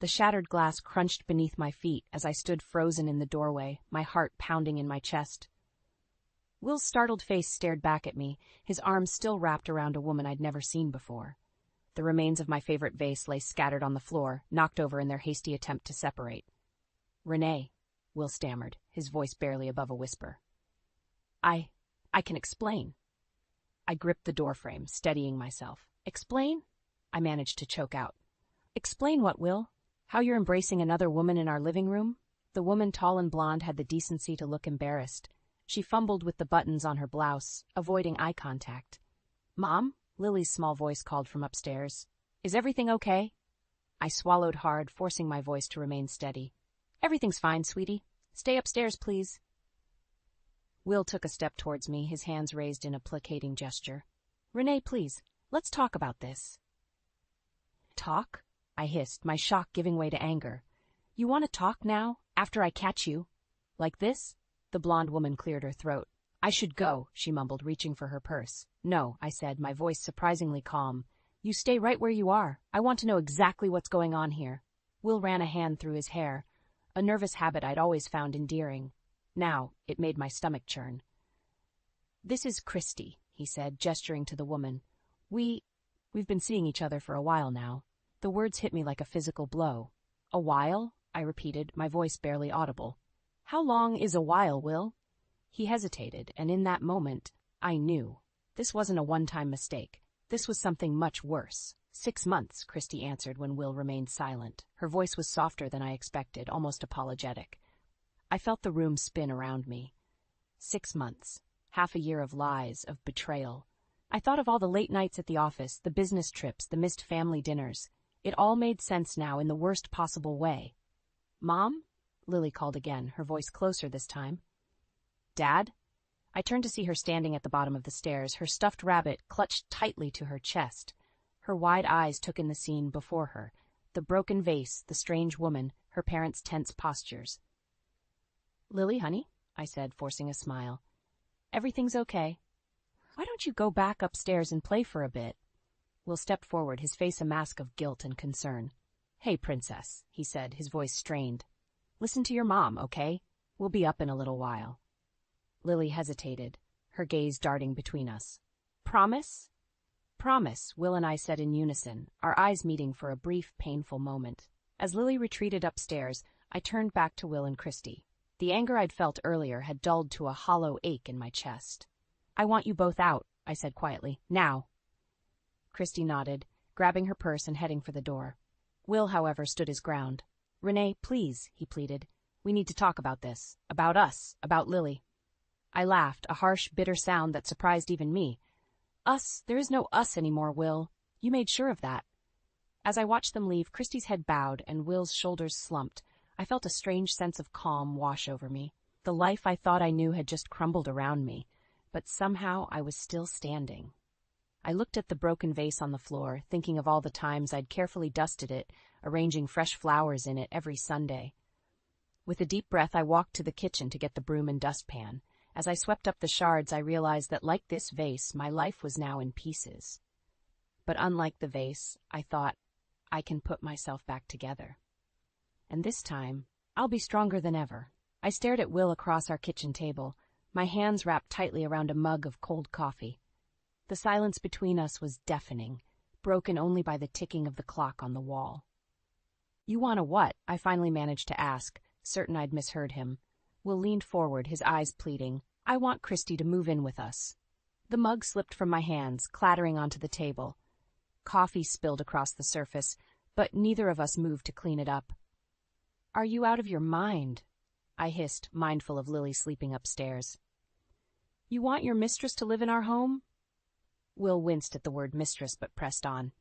The shattered glass crunched beneath my feet as I stood frozen in the doorway, my heart pounding in my chest. Will's startled face stared back at me, his arms still wrapped around a woman I'd never seen before. The remains of my favorite vase lay scattered on the floor, knocked over in their hasty attempt to separate. "Renee," Will stammered, his voice barely above a whisper. I can explain." I gripped the doorframe, steadying myself. "Explain?" I managed to choke out. "Explain what, Will? How you're embracing another woman in our living room?" The woman, tall and blonde, had the decency to look embarrassed. She fumbled with the buttons on her blouse, avoiding eye contact. "Mom?" Lily's small voice called from upstairs. "Is everything okay?" I swallowed hard, forcing my voice to remain steady. "Everything's fine, sweetie. Stay upstairs, please." Will took a step towards me, his hands raised in a placating gesture. "Renee, please, let's talk about this." "Talk?" I hissed, my shock giving way to anger. "You want to talk now, after I catch you? Like this?" The blonde woman cleared her throat. "I should go," she mumbled, reaching for her purse. "No," I said, my voice surprisingly calm. "You stay right where you are. I want to know exactly what's going on here." Will ran a hand through his hair, a nervous habit I'd always found endearing. Now, it made my stomach churn. "This is Christy," he said, gesturing to the woman. We've been seeing each other for a while now." The words hit me like a physical blow. "A while?" I repeated, my voice barely audible. "How long is a while, Will?" He hesitated, and in that moment, I knew. This wasn't a one-time mistake. This was something much worse. 6 months, Christy answered when Will remained silent. Her voice was softer than I expected, almost apologetic. I felt the room spin around me. 6 months. Half a year of lies, of betrayal. I thought of all the late nights at the office, the business trips, the missed family dinners. It all made sense now in the worst possible way. "Mom?" Lily called again, her voice closer this time. "Dad?" I turned to see her standing at the bottom of the stairs, her stuffed rabbit clutched tightly to her chest. Her wide eyes took in the scene before her, the broken vase, the strange woman, her parents' tense postures. "Lily, honey," I said, forcing a smile. "Everything's okay. Why don't you go back upstairs and play for a bit?" Will stepped forward, his face a mask of guilt and concern. "Hey, princess," he said, his voice strained. "Listen to your mom, okay? We'll be up in a little while." Lily hesitated, her gaze darting between us. "Promise?" "Promise," Will and I said in unison, our eyes meeting for a brief, painful moment. As Lily retreated upstairs, I turned back to Will and Christy. The anger I'd felt earlier had dulled to a hollow ache in my chest. "I want you both out," I said quietly. "Now." Christy nodded, grabbing her purse and heading for the door. Will, however, stood his ground. "Renee, please," he pleaded. "We need to talk about this. About us. About Lily." I laughed, a harsh, bitter sound that surprised even me. "Us? There is no us anymore, Will. You made sure of that." As I watched them leave, Christy's head bowed and Will's shoulders slumped. I felt a strange sense of calm wash over me. The life I thought I knew had just crumbled around me, but somehow I was still standing. I looked at the broken vase on the floor, thinking of all the times I'd carefully dusted it, arranging fresh flowers in it every Sunday. With a deep breath, I walked to the kitchen to get the broom and dustpan. As I swept up the shards, I realized that, like this vase, my life was now in pieces. But unlike the vase, I thought, I can put myself back together. And this time, I'll be stronger than ever. I stared at Will across our kitchen table, my hands wrapped tightly around a mug of cold coffee. The silence between us was deafening, broken only by the ticking of the clock on the wall. "You want a what?" I finally managed to ask, certain I'd misheard him. Will leaned forward, his eyes pleading. "I want Christy to move in with us." The mug slipped from my hands, clattering onto the table. Coffee spilled across the surface, but neither of us moved to clean it up. "Are you out of your mind?" I hissed, mindful of Lily sleeping upstairs. "You want your mistress to live in our home?" Will winced at the word mistress, but pressed on.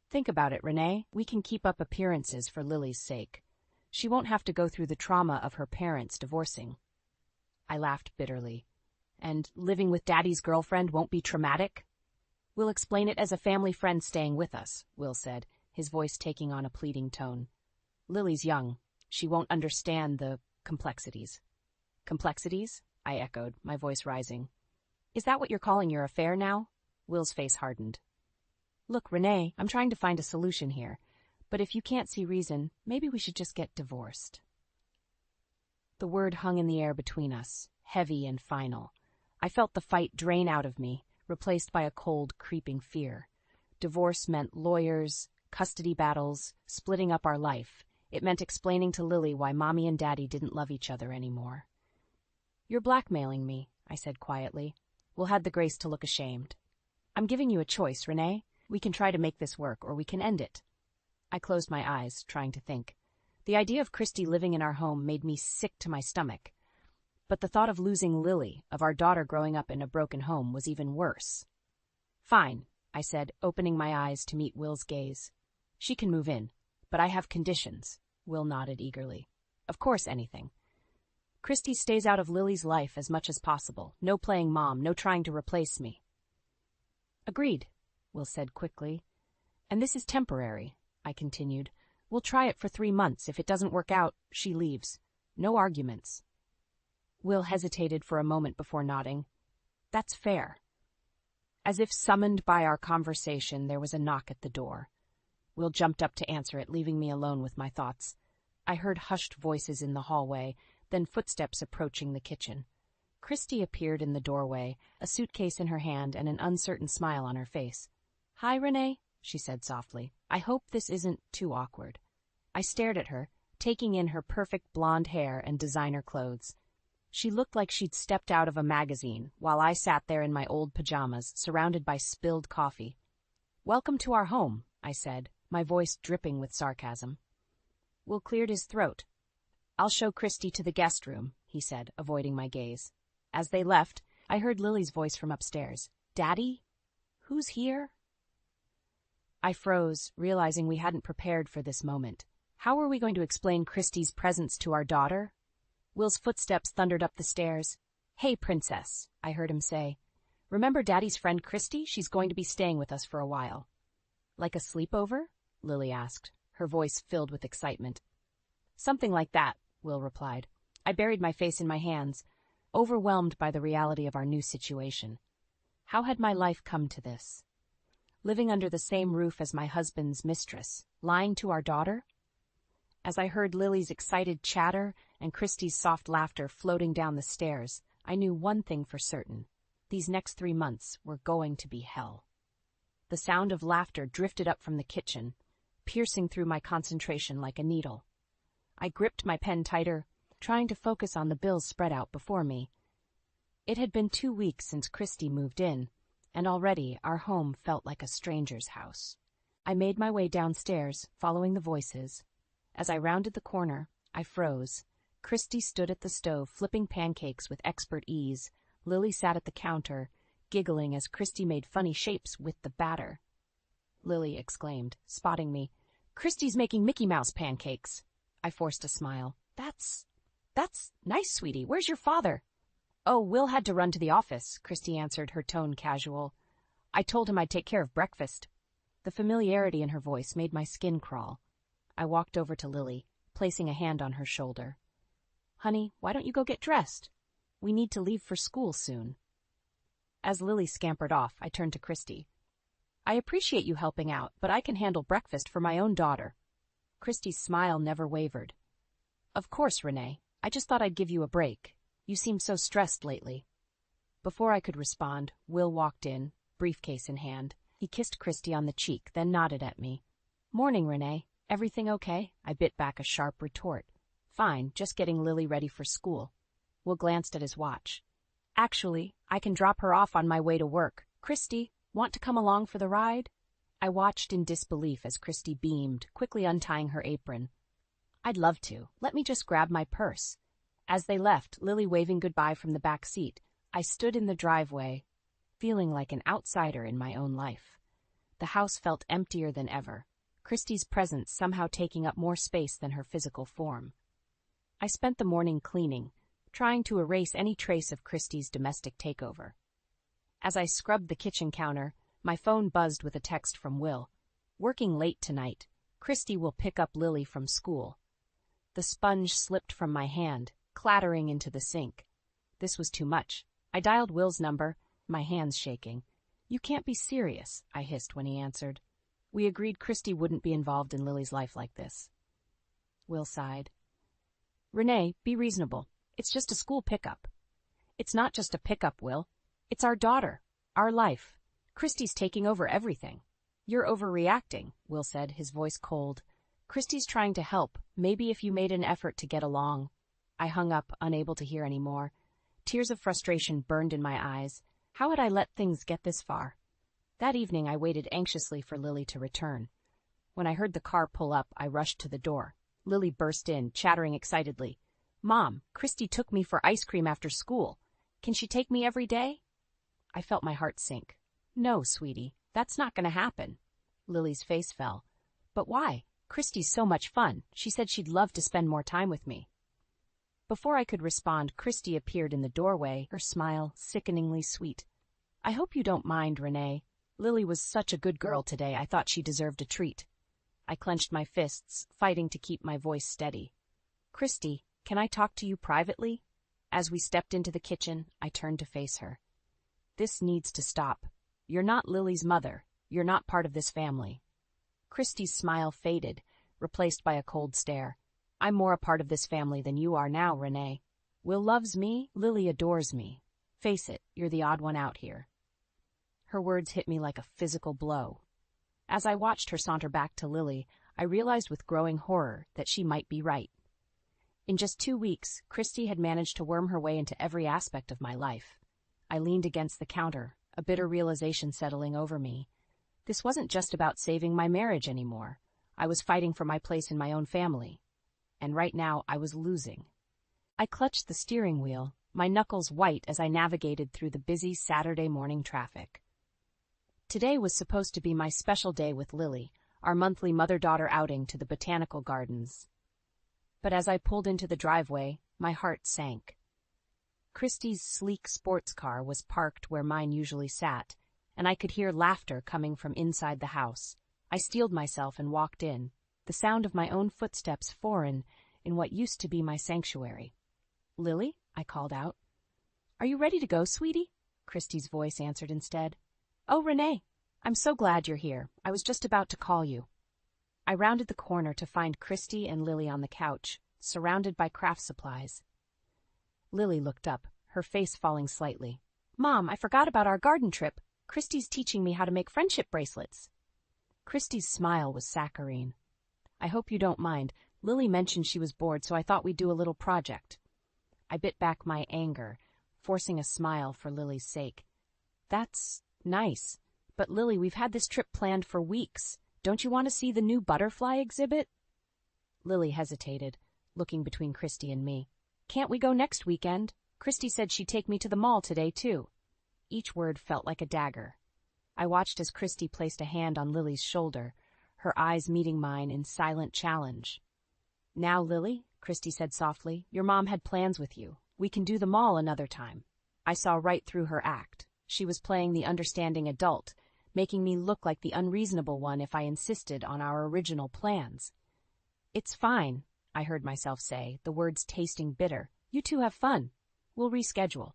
"Think about it, Renee. We can keep up appearances for Lily's sake. She won't have to go through the trauma of her parents divorcing." I laughed bitterly. "And living with Daddy's girlfriend won't be traumatic?" "We'll explain it as a family friend staying with us," Will said, his voice taking on a pleading tone. "Lily's young. She won't understand the complexities." "Complexities?" I echoed, my voice rising. "Is that what you're calling your affair now?" Will's face hardened. "Look, Renee, I'm trying to find a solution here. But if you can't see reason, maybe we should just get divorced. The word hung in the air between us, heavy and final. I felt the fight drain out of me, replaced by a cold, creeping fear. Divorce meant lawyers, custody battles, splitting up our life. It meant explaining to Lily why Mommy and Daddy didn't love each other anymore. "You're blackmailing me," I said quietly. Will had the grace to look ashamed. "I'm giving you a choice, Renee. We can try to make this work, or we can end it." I closed my eyes, trying to think. The idea of Christy living in our home made me sick to my stomach. But the thought of losing Lily, of our daughter growing up in a broken home, was even worse. "Fine," I said, opening my eyes to meet Will's gaze. "She can move in, but I have conditions." Will nodded eagerly. "Of course, anything. Christy stays out of Lily's life as much as possible. No playing mom, no trying to replace me." "Agreed," Will said quickly. "And this is temporary," I continued. "We'll try it for 3 months. If it doesn't work out, she leaves. No arguments." Will hesitated for a moment before nodding. "That's fair." As if summoned by our conversation, there was a knock at the door. Will jumped up to answer it, leaving me alone with my thoughts. I heard hushed voices in the hallway, then footsteps approaching the kitchen. Christy appeared in the doorway, a suitcase in her hand and an uncertain smile on her face. "Hi, Renee," she said softly. "I hope this isn't too awkward." I stared at her, taking in her perfect blonde hair and designer clothes. She looked like she'd stepped out of a magazine, while I sat there in my old pajamas, surrounded by spilled coffee. "Welcome to our home," I said, my voice dripping with sarcasm. Will cleared his throat. "I'll show Christy to the guest room," he said, avoiding my gaze. As they left, I heard Lily's voice from upstairs. "Daddy? Who's here?" I froze, realizing we hadn't prepared for this moment. How were we going to explain Christy's presence to our daughter? Will's footsteps thundered up the stairs. "Hey, Princess," I heard him say. "Remember Daddy's friend Christy? She's going to be staying with us for a while." "Like a sleepover?" Lily asked, her voice filled with excitement. "Something like that," Will replied. I buried my face in my hands, overwhelmed by the reality of our new situation. How had my life come to this? Living under the same roof as my husband's mistress, lying to our daughter? As I heard Lily's excited chatter and Christy's soft laughter floating down the stairs, I knew one thing for certain. These next 3 months were going to be hell. The sound of laughter drifted up from the kitchen, piercing through my concentration like a needle. I gripped my pen tighter, trying to focus on the bills spread out before me. It had been 2 weeks since Christy moved in, and already our home felt like a stranger's house. I made my way downstairs, following the voices. As I rounded the corner, I froze. Christy stood at the stove, flipping pancakes with expert ease. Lily sat at the counter, giggling as Christy made funny shapes with the batter. Lily exclaimed, spotting me. "Christy's making Mickey Mouse pancakes." I forced a smile. That's nice, sweetie. Where's your father?" "Oh, Will had to run to the office," Christy answered, her tone casual. "I told him I'd take care of breakfast." The familiarity in her voice made my skin crawl. I walked over to Lily, placing a hand on her shoulder. "Honey, why don't you go get dressed? We need to leave for school soon." As Lily scampered off, I turned to Christy. "I appreciate you helping out, but I can handle breakfast for my own daughter." Christy's smile never wavered. "Of course, Renee. I just thought I'd give you a break. You seem so stressed lately." Before I could respond, Will walked in, briefcase in hand. He kissed Christy on the cheek, then nodded at me. "Morning, Renee. Everything okay?" I bit back a sharp retort. "Fine, just getting Lily ready for school." Will glanced at his watch. "Actually, I can drop her off on my way to work. Christy, want to come along for the ride?" I watched in disbelief as Christy beamed, quickly untying her apron. "I'd love to. Let me just grab my purse." As they left, Lily waving goodbye from the back seat, I stood in the driveway, feeling like an outsider in my own life. The house felt emptier than ever, Christy's presence somehow taking up more space than her physical form. I spent the morning cleaning, trying to erase any trace of Christy's domestic takeover. As I scrubbed the kitchen counter, my phone buzzed with a text from Will. "Working late tonight. Christy will pick up Lily from school." The sponge slipped from my hand, clattering into the sink. This was too much. I dialed Will's number, my hands shaking. "You can't be serious," I hissed when he answered. We agreed Christy wouldn't be involved in Lily's life like this. Will sighed. Renee, be reasonable. It's just a school pickup. It's not just a pickup, Will. It's our daughter, our life. Christy's taking over everything. You're overreacting, Will said, his voice cold. Christy's trying to help. Maybe if you made an effort to get along. I hung up, unable to hear any more. Tears of frustration burned in my eyes. How had I let things get this far? That evening I waited anxiously for Lily to return. When I heard the car pull up, I rushed to the door. Lily burst in, chattering excitedly. Mom, Christy took me for ice cream after school. Can she take me every day? I felt my heart sink. No, sweetie, that's not going to happen. Lily's face fell. But why? Christy's so much fun. She said she'd love to spend more time with me. Before I could respond, Christy appeared in the doorway, her smile sickeningly sweet. I hope you don't mind, Renee. Lily was such a good girl today, I thought she deserved a treat. I clenched my fists, fighting to keep my voice steady. Christy, can I talk to you privately? As we stepped into the kitchen, I turned to face her. This needs to stop. You're not Lily's mother. You're not part of this family. Christy's smile faded, replaced by a cold stare. I'm more a part of this family than you are now, Renee. Will loves me, Lily adores me. Face it, you're the odd one out here. Her words hit me like a physical blow. As I watched her saunter back to Lily, I realized with growing horror that she might be right. In just 2 weeks, Christy had managed to worm her way into every aspect of my life. I leaned against the counter, a bitter realization settling over me. This wasn't just about saving my marriage anymore. I was fighting for my place in my own family. And right now, I was losing. I clutched the steering wheel, my knuckles white as I navigated through the busy Saturday morning traffic. Today was supposed to be my special day with Lily, our monthly mother-daughter outing to the botanical gardens. But as I pulled into the driveway, my heart sank. Christy's sleek sports car was parked where mine usually sat, and I could hear laughter coming from inside the house. I steeled myself and walked in, the sound of my own footsteps foreign in what used to be my sanctuary. Lily, I called out. Are you ready to go, sweetie? Christy's voice answered instead. Oh, Renee, I'm so glad you're here. I was just about to call you. I rounded the corner to find Christy and Lily on the couch, surrounded by craft supplies. Lily looked up, her face falling slightly. Mom, I forgot about our garden trip. Christy's teaching me how to make friendship bracelets. Christy's smile was saccharine. I hope you don't mind. Lily mentioned she was bored, so I thought we'd do a little project. I bit back my anger, forcing a smile for Lily's sake. That's nice. But Lily, we've had this trip planned for weeks. Don't you want to see the new butterfly exhibit? Lily hesitated, looking between Christy and me. Can't we go next weekend? Christy said she'd take me to the mall today, too. Each word felt like a dagger. I watched as Christy placed a hand on Lily's shoulder, her eyes meeting mine in silent challenge. Now, Lily, Christy said softly, your mom had plans with you. We can do the mall another time. I saw right through her act. She was playing the understanding adult, making me look like the unreasonable one if I insisted on our original plans. It's fine, I heard myself say, the words tasting bitter. You two have fun. We'll reschedule.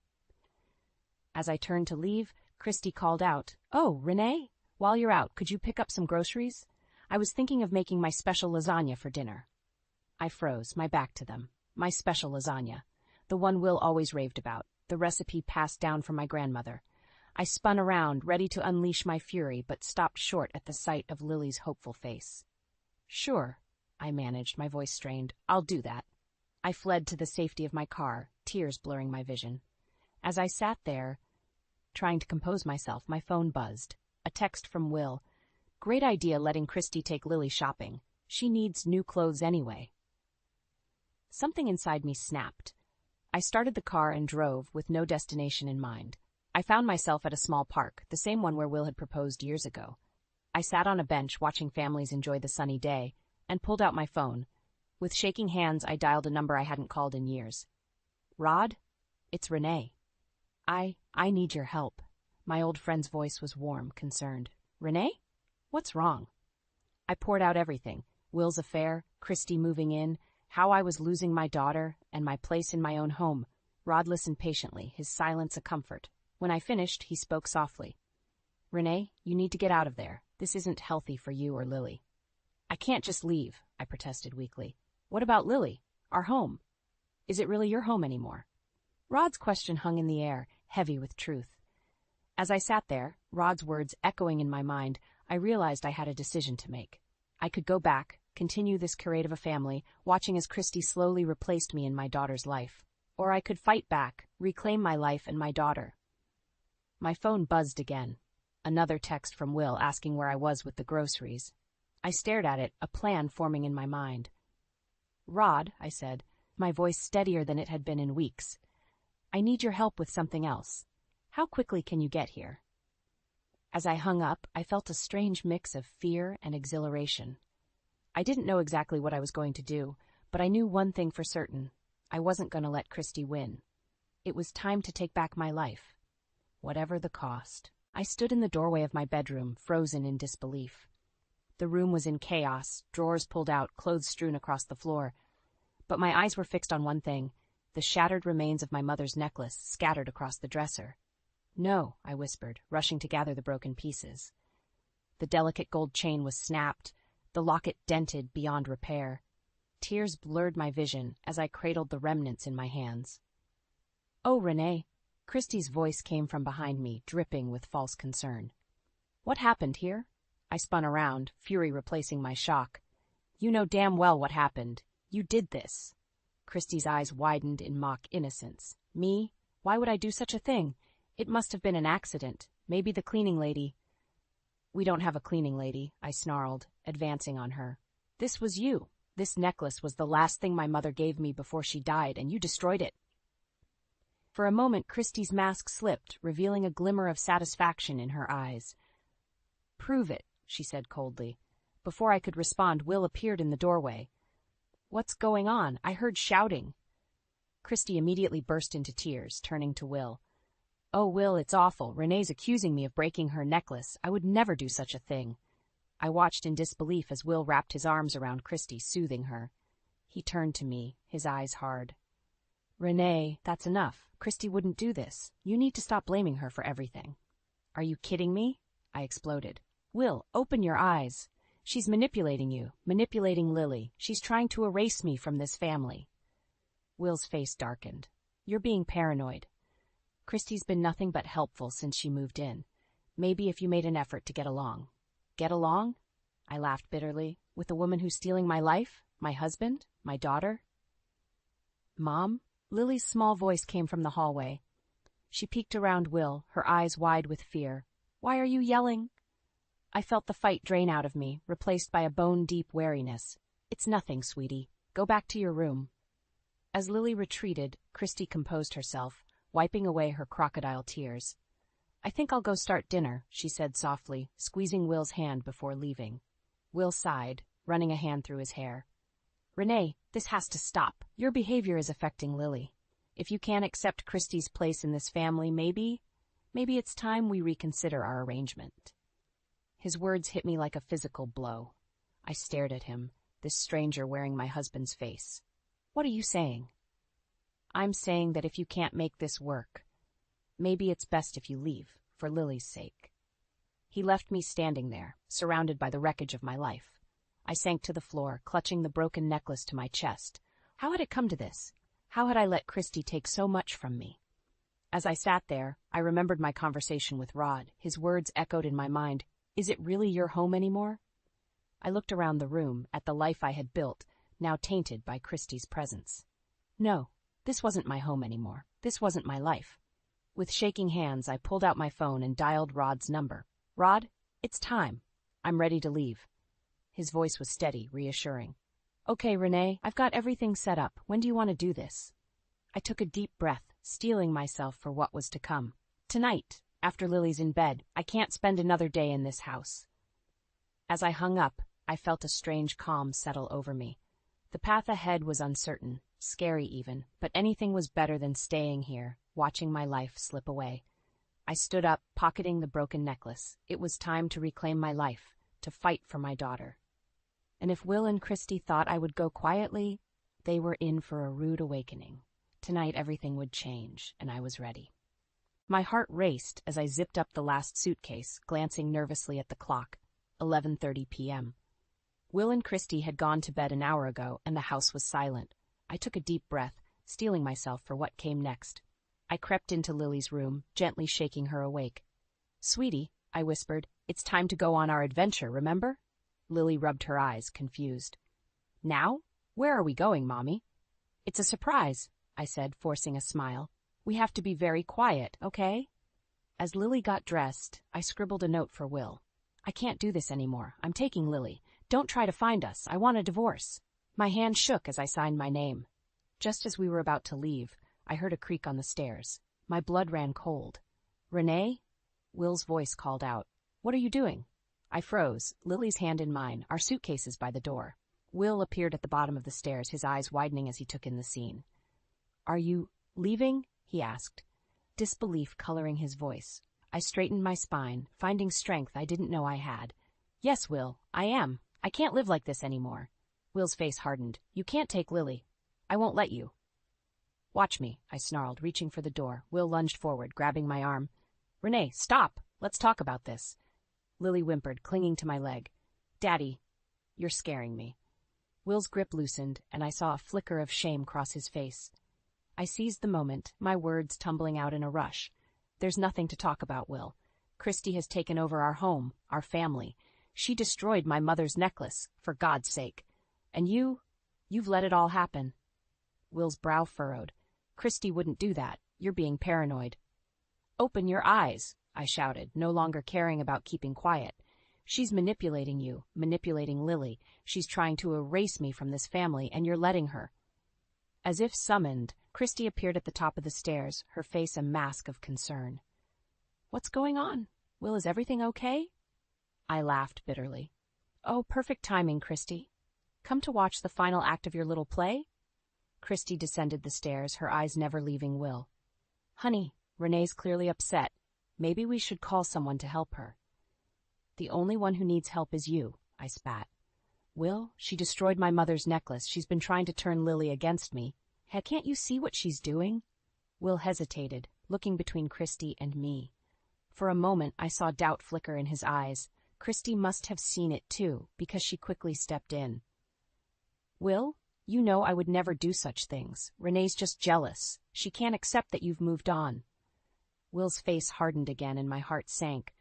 As I turned to leave, Christy called out, Oh, Renee, while you're out, could you pick up some groceries? I was thinking of making my special lasagna for dinner. I froze, my back to them. My special lasagna, the one Will always raved about, the recipe passed down from my grandmother. I spun around, ready to unleash my fury, but stopped short at the sight of Lily's hopeful face. Sure, I managed, my voice strained. I'll do that. I fled to the safety of my car, tears blurring my vision. As I sat there, trying to compose myself, my phone buzzed. A text from Will. Great idea letting Christy take Lily shopping. She needs new clothes anyway. Something inside me snapped. I started the car and drove, with no destination in mind. I found myself at a small park, the same one where Will had proposed years ago. I sat on a bench watching families enjoy the sunny day, and pulled out my phone. With shaking hands, I dialed a number I hadn't called in years. Rod? It's Renee. I need your help. My old friend's voice was warm, concerned. Renee? What's wrong? I poured out everything. Will's affair, Christy moving in, how I was losing my daughter, and my place in my own home. Rod listened patiently, his silence a comfort. When I finished, he spoke softly. Renee, you need to get out of there. This isn't healthy for you or Lily. I can't just leave, I protested weakly. What about Lily? Our home? Is it really your home anymore? Rod's question hung in the air, heavy with truth. As I sat there, Rod's words echoing in my mind, I realized I had a decision to make. I could go back, continue this charade of a family, watching as Christy slowly replaced me in my daughter's life. Or I could fight back, reclaim my life and my daughter. My phone buzzed again. Another text from Will asking where I was with the groceries. I stared at it, a plan forming in my mind. Rod, I said, my voice steadier than it had been in weeks. I need your help with something else. How quickly can you get here? As I hung up, I felt a strange mix of fear and exhilaration. I didn't know exactly what I was going to do, but I knew one thing for certain. I wasn't going to let Christy win. It was time to take back my life. Whatever the cost. I stood in the doorway of my bedroom, frozen in disbelief. The room was in chaos, drawers pulled out, clothes strewn across the floor. But my eyes were fixed on one thing, the shattered remains of my mother's necklace scattered across the dresser. No, I whispered, rushing to gather the broken pieces. The delicate gold chain was snapped, the locket dented beyond repair. Tears blurred my vision as I cradled the remnants in my hands. Oh, Renee, Christy's voice came from behind me, dripping with false concern. What happened here? I spun around, fury replacing my shock. You know damn well what happened. You did this. Christy's eyes widened in mock innocence. Me? Why would I do such a thing? It must have been an accident. Maybe the cleaning lady. We don't have a cleaning lady, I snarled, advancing on her. This was you. This necklace was the last thing my mother gave me before she died, and you destroyed it. For a moment, Christy's mask slipped, revealing a glimmer of satisfaction in her eyes. Prove it, she said coldly. Before I could respond, Will appeared in the doorway. What's going on? I heard shouting. Christy immediately burst into tears, turning to Will. Oh, Will, it's awful. Renee's accusing me of breaking her necklace. I would never do such a thing. I watched in disbelief as Will wrapped his arms around Christy, soothing her. He turned to me, his eyes hard. Renee, that's enough. Christy wouldn't do this. You need to stop blaming her for everything. Are you kidding me? I exploded. Will, open your eyes. She's manipulating you, manipulating Lily. She's trying to erase me from this family. Will's face darkened. You're being paranoid. Christy's been nothing but helpful since she moved in. Maybe if you made an effort to get along. Get along? I laughed bitterly. With a woman who's stealing my life? My husband? My daughter? Mom? Lily's small voice came from the hallway. She peeked around Will, her eyes wide with fear. Why are you yelling? I felt the fight drain out of me, replaced by a bone-deep wariness. It's nothing, sweetie. Go back to your room. As Lily retreated, Christy composed herself, wiping away her crocodile tears. I think I'll go start dinner, she said softly, squeezing Will's hand before leaving. Will sighed, running a hand through his hair. Renee, this has to stop. Your behavior is affecting Lily. If you can't accept Christy's place in this family, maybe it's time we reconsider our arrangement. His words hit me like a physical blow. I stared at him, this stranger wearing my husband's face. What are you saying? I'm saying that if you can't make this work, maybe it's best if you leave, for Lily's sake. He left me standing there, surrounded by the wreckage of my life. I sank to the floor, clutching the broken necklace to my chest. How had it come to this? How had I let Christy take so much from me? As I sat there, I remembered my conversation with Rod. His words echoed in my mind. Is it really your home anymore? I looked around the room, at the life I had built, now tainted by Christy's presence. No, this wasn't my home anymore. This wasn't my life. With shaking hands, I pulled out my phone and dialed Rod's number. Rod, it's time. I'm ready to leave. His voice was steady, reassuring. Okay, Renee, I've got everything set up. When do you want to do this? I took a deep breath, steeling myself for what was to come. Tonight, after Lily's in bed. I can't spend another day in this house. As I hung up, I felt a strange calm settle over me. The path ahead was uncertain, scary even, but anything was better than staying here, watching my life slip away. I stood up, pocketing the broken necklace. It was time to reclaim my life, to fight for my daughter. And if Will and Christy thought I would go quietly, they were in for a rude awakening. Tonight everything would change, and I was ready. My heart raced as I zipped up the last suitcase, glancing nervously at the clock. 11:30 p.m. Will and Christy had gone to bed an hour ago, and the house was silent. I took a deep breath, steeling myself for what came next. I crept into Lily's room, gently shaking her awake. "Sweetie," I whispered, "it's time to go on our adventure, remember?" Lily rubbed her eyes, confused. "Now? Where are we going, Mommy?" "It's a surprise," I said, forcing a smile. "We have to be very quiet, okay?" As Lily got dressed, I scribbled a note for Will. "I can't do this anymore. I'm taking Lily. Don't try to find us. I want a divorce." My hand shook as I signed my name. Just as we were about to leave, I heard a creak on the stairs. My blood ran cold. "Renee?" Will's voice called out. "What are you doing?" I froze, Lily's hand in mine, our suitcases by the door. Will appeared at the bottom of the stairs, his eyes widening as he took in the scene. "Are you leaving?" he asked, disbelief coloring his voice. I straightened my spine, finding strength I didn't know I had. "Yes, Will, I am. I can't live like this anymore." Will's face hardened. "You can't take Lily. I won't let you." "Watch me," I snarled, reaching for the door. Will lunged forward, grabbing my arm. "Renee, stop! Let's talk about this." Lily whimpered, clinging to my leg. "Daddy, you're scaring me." Will's grip loosened, and I saw a flicker of shame cross his face. I seized the moment, my words tumbling out in a rush. "There's nothing to talk about, Will. Christy has taken over our home, our family. She destroyed my mother's necklace, for God's sake. And you've let it all happen." Will's brow furrowed. "Christy wouldn't do that. You're being paranoid." "Open your eyes," I shouted, no longer caring about keeping quiet. "She's manipulating you, manipulating Lily. She's trying to erase me from this family, and you're letting her." As if summoned, Christy appeared at the top of the stairs, her face a mask of concern. "What's going on? Will, is everything okay?" I laughed bitterly. "Oh, perfect timing, Christy. Come to watch the final act of your little play?" Christy descended the stairs, her eyes never leaving Will. "Honey, Renee's clearly upset. Maybe we should call someone to help her." "The only one who needs help is you," I spat. "Will, she destroyed my mother's necklace. She's been trying to turn Lily against me. Heck, can't you see what she's doing?" Will hesitated, looking between Christy and me. For a moment, I saw doubt flicker in his eyes. Christy must have seen it too, because she quickly stepped in. "Will, you know I would never do such things. Renee's just jealous. She can't accept that you've moved on." Will's face hardened again and my heart sank.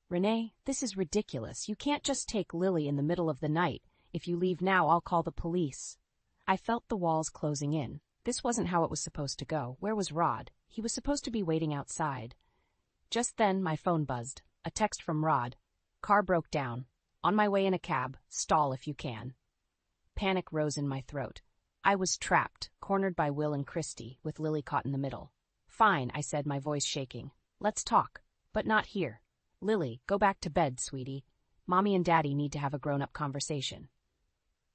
"Renee, this is ridiculous. You can't just take Lily in the middle of the night. If you leave now, I'll call the police." I felt the walls closing in. This wasn't how it was supposed to go. Where was Rod? He was supposed to be waiting outside. Just then, my phone buzzed. A text from Rod. "Car broke down. On my way in a cab. Stall if you can." Panic rose in my throat. I was trapped, cornered by Will and Christy, with Lily caught in the middle. "Fine," I said, my voice shaking. "Let's talk. But not here. Lily, go back to bed, sweetie. Mommy and Daddy need to have a grown-up conversation."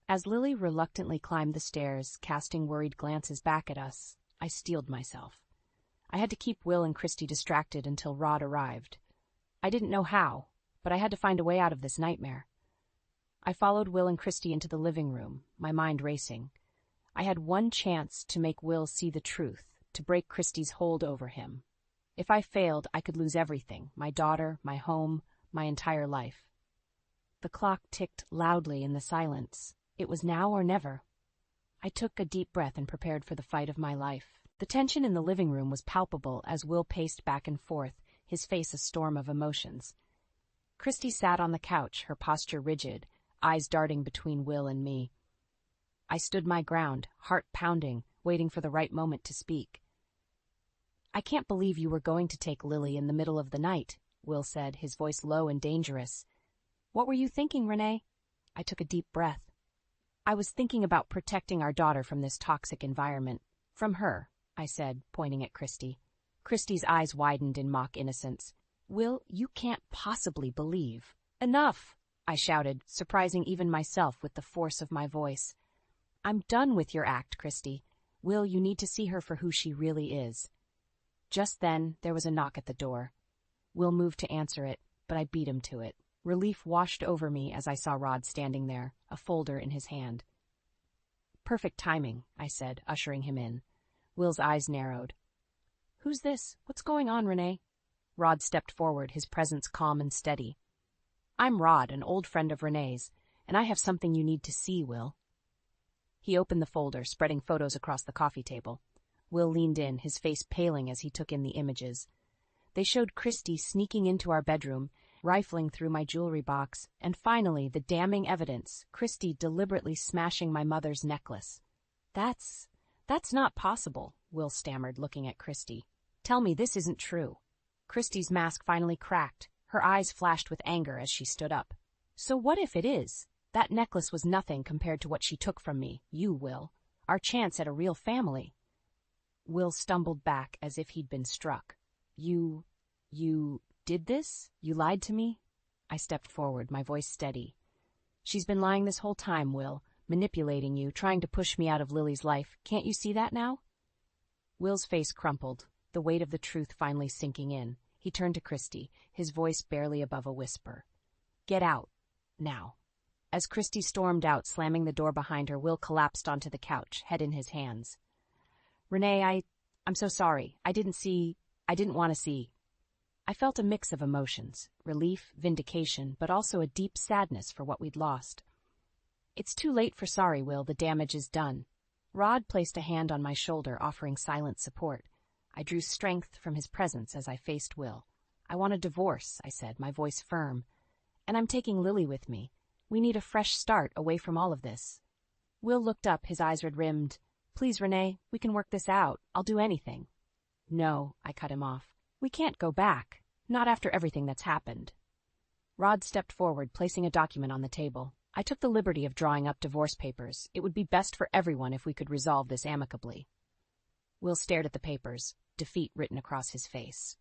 As Lily reluctantly climbed the stairs, casting worried glances back at us, I steeled myself. I had to keep Will and Christy distracted until Rod arrived. I didn't know how, but I had to find a way out of this nightmare. I followed Will and Christy into the living room, my mind racing. I had one chance to make Will see the truth, to break Christy's hold over him. If I failed, I could lose everything, my daughter, my home, my entire life. The clock ticked loudly in the silence. It was now or never. I took a deep breath and prepared for the fight of my life. The tension in the living room was palpable as Will paced back and forth, his face a storm of emotions. Christy sat on the couch, her posture rigid, eyes darting between Will and me. I stood my ground, heart pounding, waiting for the right moment to speak. "I can't believe you were going to take Lily in the middle of the night," Will said, his voice low and dangerous. "What were you thinking, Renee?" I took a deep breath. "I was thinking about protecting our daughter from this toxic environment. From her," I said, pointing at Christy. Christy's eyes widened in mock innocence. "Will, you can't possibly believe." "Enough!" I shouted, surprising even myself with the force of my voice. "I'm done with your act, Christy. Will, you need to see her for who she really is." Just then, there was a knock at the door. Will moved to answer it, but I beat him to it. Relief washed over me as I saw Rod standing there, a folder in his hand. "Perfect timing," I said, ushering him in. Will's eyes narrowed. "Who's this? What's going on, Renee?" Rod stepped forward, his presence calm and steady. I'm Rod, an old friend of Renee's, and I have something you need to see, Will. He opened the folder, spreading photos across the coffee table. Will leaned in, his face paling as he took in the images. They showed Christy sneaking into our bedroom, rifling through my jewelry box, and finally, the damning evidence, Christy deliberately smashing my mother's necklace. That's not possible, Will stammered, looking at Christy. Tell me this isn't true. Christy's mask finally cracked. Her eyes flashed with anger as she stood up. So what if it is? That necklace was nothing compared to what she took from me, you, Will. Our chance at a real family. Will stumbled back as if he'd been struck. You did this? You lied to me? I stepped forward, my voice steady. She's been lying this whole time, Will, manipulating you, trying to push me out of Lily's life. Can't you see that now? Will's face crumpled, the weight of the truth finally sinking in. He turned to Christy, his voice barely above a whisper. Get out. Now. As Christy stormed out, slamming the door behind her, Will collapsed onto the couch, head in his hands. Renee, I'm so sorry. I didn't want to see. I felt a mix of emotions, relief, vindication, but also a deep sadness for what we'd lost. It's too late for sorry, Will. The damage is done. Rod placed a hand on my shoulder, offering silent support. I drew strength from his presence as I faced Will. I want a divorce, I said, my voice firm. And I'm taking Lily with me. We need a fresh start away from all of this. Will looked up, his eyes red-rimmed. Please, Renee, we can work this out. I'll do anything. No, I cut him off. We can't go back. Not after everything that's happened. Rod stepped forward, placing a document on the table. I took the liberty of drawing up divorce papers. It would be best for everyone if we could resolve this amicably. Will stared at the papers, defeat written across his face.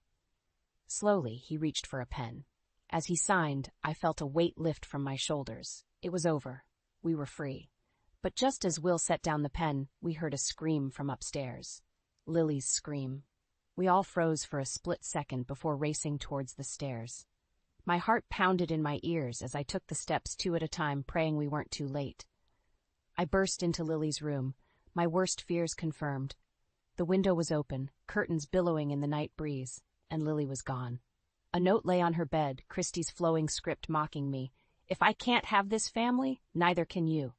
Slowly, he reached for a pen. As he signed, I felt a weight lift from my shoulders. It was over. We were free. But just as Will set down the pen, we heard a scream from upstairs. Lily's scream. We all froze for a split second before racing towards the stairs. My heart pounded in my ears as I took the steps 2 at a time, praying we weren't too late. I burst into Lily's room, my worst fears confirmed. The window was open, curtains billowing in the night breeze, and Lily was gone. A note lay on her bed, Christy's flowing script mocking me. If I can't have this family, neither can you.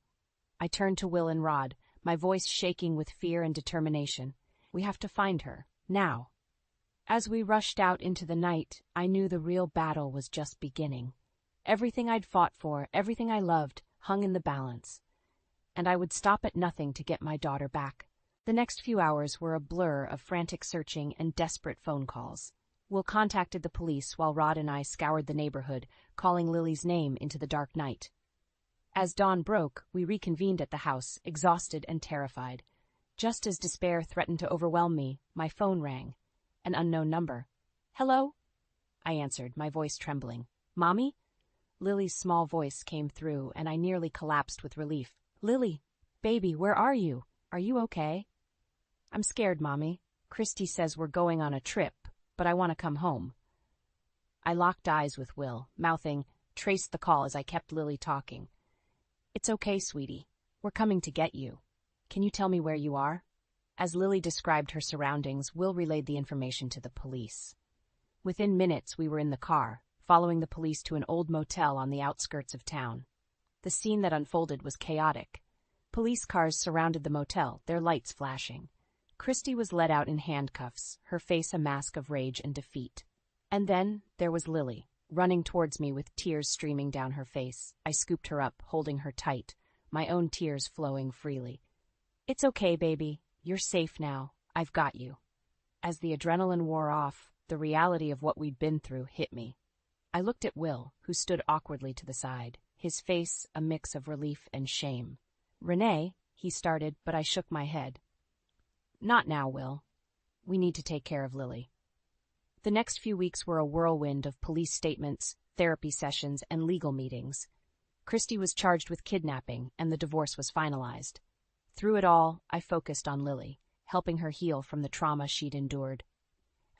I turned to Will and Rod, my voice shaking with fear and determination. We have to find her. Now. As we rushed out into the night, I knew the real battle was just beginning. Everything I'd fought for, everything I loved, hung in the balance. And I would stop at nothing to get my daughter back. The next few hours were a blur of frantic searching and desperate phone calls. Will contacted the police while Rod and I scoured the neighborhood, calling Lily's name into the dark night. As dawn broke, we reconvened at the house, exhausted and terrified. Just as despair threatened to overwhelm me, my phone rang. An unknown number. Hello? I answered, my voice trembling. Mommy? Lily's small voice came through, and I nearly collapsed with relief. Lily, baby, where are you? Are you okay? I'm scared, Mommy. Christy says we're going on a trip, but I want to come home. I locked eyes with Will, mouthing, traced the call as I kept Lily talking. It's okay, sweetie. We're coming to get you. Can you tell me where you are? As Lily described her surroundings, Will relayed the information to the police. Within minutes, we were in the car, following the police to an old motel on the outskirts of town. The scene that unfolded was chaotic. Police cars surrounded the motel, their lights flashing. Christy was led out in handcuffs, her face a mask of rage and defeat. And then there was Lily, running towards me with tears streaming down her face. I scooped her up, holding her tight, my own tears flowing freely. It's okay, baby. You're safe now. I've got you. As the adrenaline wore off, the reality of what we'd been through hit me. I looked at Will, who stood awkwardly to the side, his face a mix of relief and shame. Renee, he started, but I shook my head. Not now, Will. We need to take care of Lily. The next few weeks were a whirlwind of police statements, therapy sessions, and legal meetings. Christy was charged with kidnapping, and the divorce was finalized. Through it all, I focused on Lily, helping her heal from the trauma she'd endured.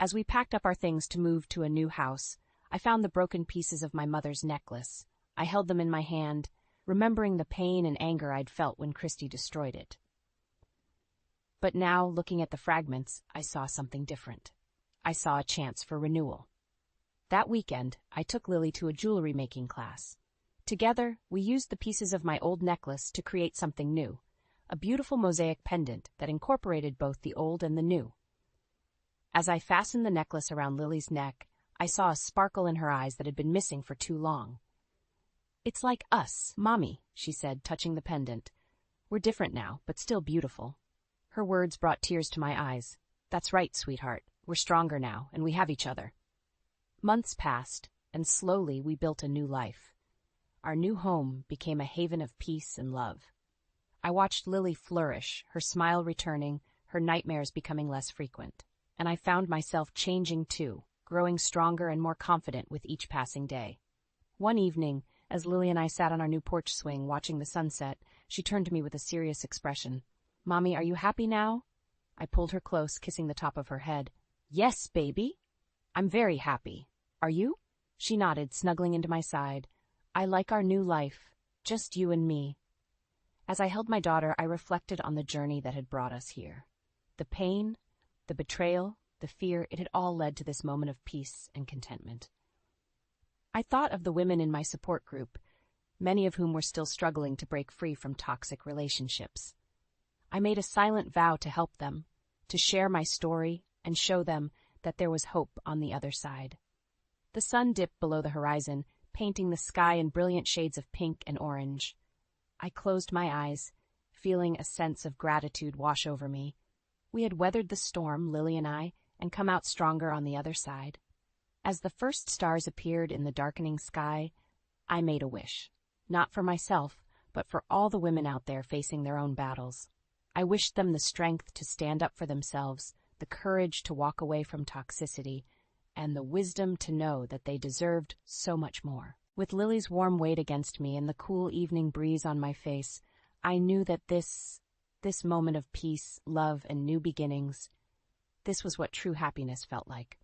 As we packed up our things to move to a new house, I found the broken pieces of my mother's necklace. I held them in my hand, remembering the pain and anger I'd felt when Christy destroyed it. But now, looking at the fragments, I saw something different. I saw a chance for renewal. That weekend, I took Lily to a jewelry making class. Together, we used the pieces of my old necklace to create something new, a beautiful mosaic pendant that incorporated both the old and the new. As I fastened the necklace around Lily's neck, I saw a sparkle in her eyes that had been missing for too long. "It's like us, Mommy," she said, touching the pendant. "We're different now, but still beautiful." Her words brought tears to my eyes. "That's right, sweetheart. We're stronger now, and we have each other." Months passed, and slowly we built a new life. Our new home became a haven of peace and love. I watched Lily flourish, her smile returning, her nightmares becoming less frequent. And I found myself changing too, growing stronger and more confident with each passing day. One evening, as Lily and I sat on our new porch swing watching the sunset, she turned to me with a serious expression. "Mommy, are you happy now?" I pulled her close, kissing the top of her head. "Yes, baby. I'm very happy. Are you?" She nodded, snuggling into my side. "I like our new life, just you and me." As I held my daughter, I reflected on the journey that had brought us here. The pain, the betrayal, the fear, it had all led to this moment of peace and contentment. I thought of the women in my support group, many of whom were still struggling to break free from toxic relationships. I made a silent vow to help them, to share my story and show them that there was hope on the other side. The sun dipped below the horizon, painting the sky in brilliant shades of pink and orange. I closed my eyes, feeling a sense of gratitude wash over me. We had weathered the storm, Lily and I, and come out stronger on the other side. As the first stars appeared in the darkening sky, I made a wish. Not for myself, but for all the women out there facing their own battles. I wished them the strength to stand up for themselves, the courage to walk away from toxicity, and the wisdom to know that they deserved so much more. With Lily's warm weight against me and the cool evening breeze on my face, I knew that this moment of peace, love, and new beginnings, this was what true happiness felt like.